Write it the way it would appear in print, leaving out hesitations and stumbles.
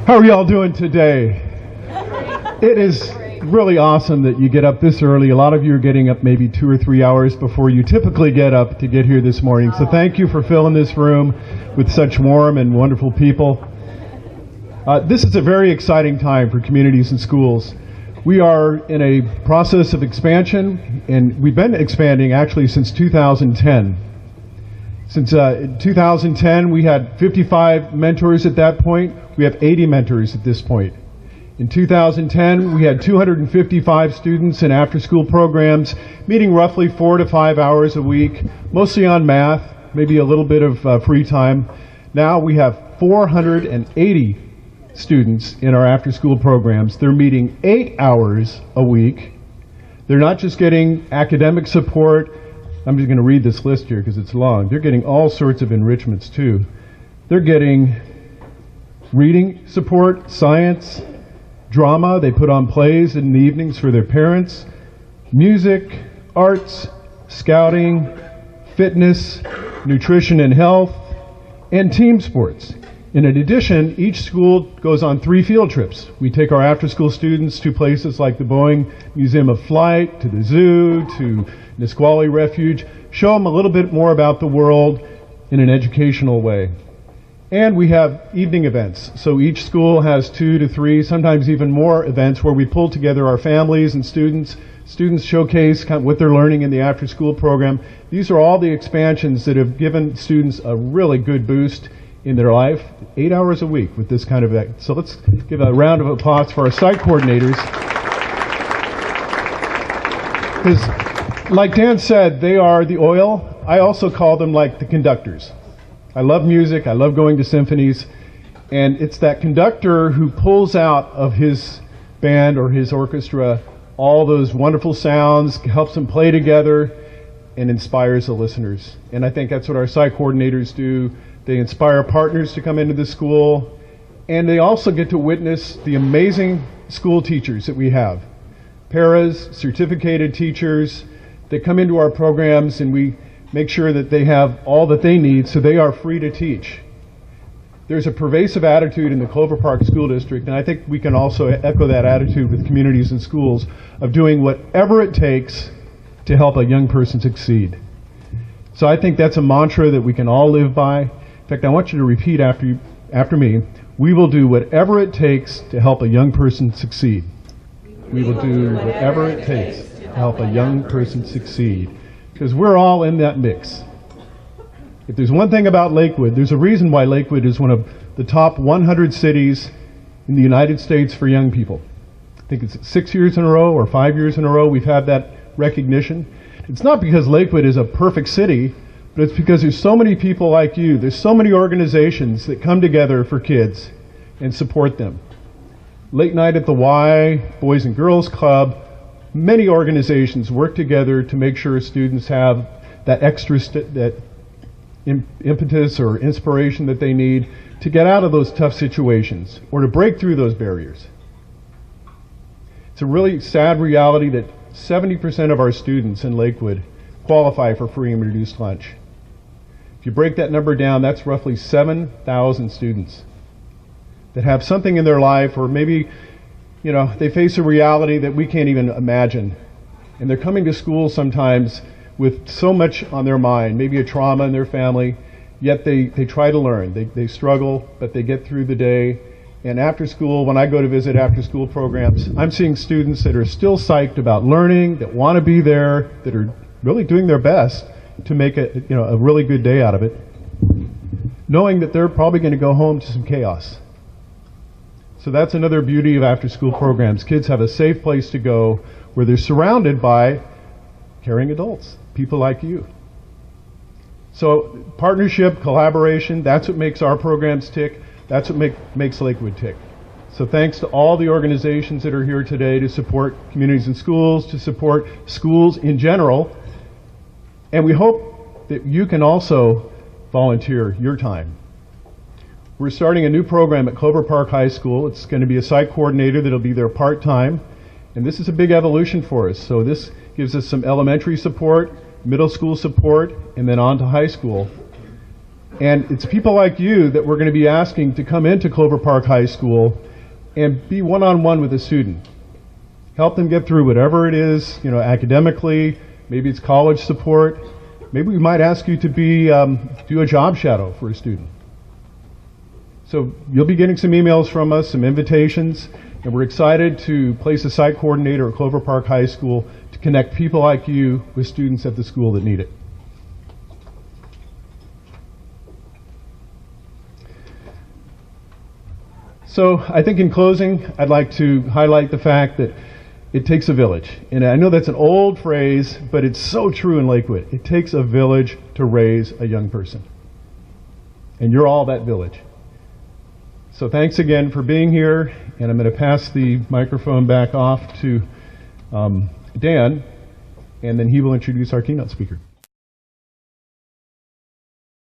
How are y'all doing today? It is really awesome that you get up this early. A lot of you are getting up maybe 2 or 3 hours before you typically get up to get here this morning. So thank you for filling this room with such warm and wonderful people. This is a very exciting time for communities and schools. We are in a process of expansion, and we've been expanding actually since 2010. Since 2010, we had 55 mentors at that point. We have 80 mentors at this point. In 2010, we had 255 students in after-school programs, meeting roughly 4 to 5 hours a week, mostly on math, maybe a little bit of free time. Now we have 480 students in our after-school programs. They're meeting 8 hours a week. They're not just getting academic support. I'm just going to read this list here because it's long. They're getting all sorts of enrichments too. They're getting reading support, science, drama. They put on plays in the evenings for their parents, music, arts, scouting, fitness, nutrition and health, and team sports. In addition, each school goes on 3 field trips. We take our after-school students to places like the Boeing Museum of Flight, to the zoo, to Nisqually Refuge, show them a little bit more about the world in an educational way. And we have evening events. So each school has 2 to 3, sometimes even more events where we pull together our families and students. Students showcase kind of what they're learning in the after-school program. These are all the expansions that have given students a really good boost in their life, 8 hours a week with this kind of event. So let's give a round of applause for our site coordinators. Because like Dan said, they are the oil. I also call them like the conductors. I love music, I love going to symphonies, and it's that conductor who pulls out of his band or his orchestra all those wonderful sounds, helps them play together, and inspires the listeners. And I think that's what our site coordinators do. They inspire partners to come into the school, and they also get to witness the amazing school teachers that we have. Paras, certificated teachers, that come into our programs, and we make sure that they have all that they need so they are free to teach. There's a pervasive attitude in the Clover Park School District, and I think we can also echo that attitude with communities and schools, of doing whatever it takes to help a young person succeed. So I think that's a mantra that we can all live by. In fact, I want you to repeat after me. We will do whatever it takes to help a young person succeed. We will do whatever it takes to help a young person succeed. Because we're all in that mix. If there's one thing about Lakewood, there's a reason why Lakewood is one of the top 100 cities in the United States for young people. I think it's 6 years in a row or 5 years in a row we've had that recognition. It's not because Lakewood is a perfect city, but it's because there's so many people like you. There's so many organizations that come together for kids and support them. Late Night at the Y, Boys and Girls Club, many organizations work together to make sure students have that extra impetus or inspiration that they need to get out of those tough situations or to break through those barriers. It's a really sad reality that 70% of our students in Lakewood qualify for free and reduced lunch. If you break that number down, that's roughly 7,000 students that have something in their life, or maybe they face a reality that we can't even imagine. And they're coming to school sometimes with so much on their mind, maybe a trauma in their family, yet they try to learn. They struggle, but they get through the day. And after school, when I go to visit after school programs, I'm seeing students that are still psyched about learning, that want to be there, that are really doing their best to make a really good day out of it, knowing that they're probably going to go home to some chaos. So that's another beauty of after-school programs. Kids have a safe place to go where they're surrounded by caring adults, people like you. So partnership, collaboration, that's what makes our programs tick. That's what makes Lakewood tick. So thanks to all the organizations that are here today to support communities and schools, to support schools in general. And we hope that you can also volunteer your time. We're starting a new program at Clover Park High School. It's going to be a site coordinator that'll be there part-time. And this is a big evolution for us. So this gives us some elementary support, middle school support, and then on to high school. And it's people like you that we're going to be asking to come into Clover Park High School and be one-on-one with a student. Help them get through whatever it is, academically, maybe it's college support. Maybe we might ask you to do a job shadow for a student. So you'll be getting some emails from us, some invitations, and we're excited to place a site coordinator at Clover Park High School to connect people like you with students at the school that need it. So I think in closing, I'd like to highlight the fact that it takes a village. And I know that's an old phrase, but it's so true in Lakewood. It takes a village to raise a young person. And you're all that village. So thanks again for being here, and I'm going to pass the microphone back off to Dan, and then he will introduce our keynote speaker.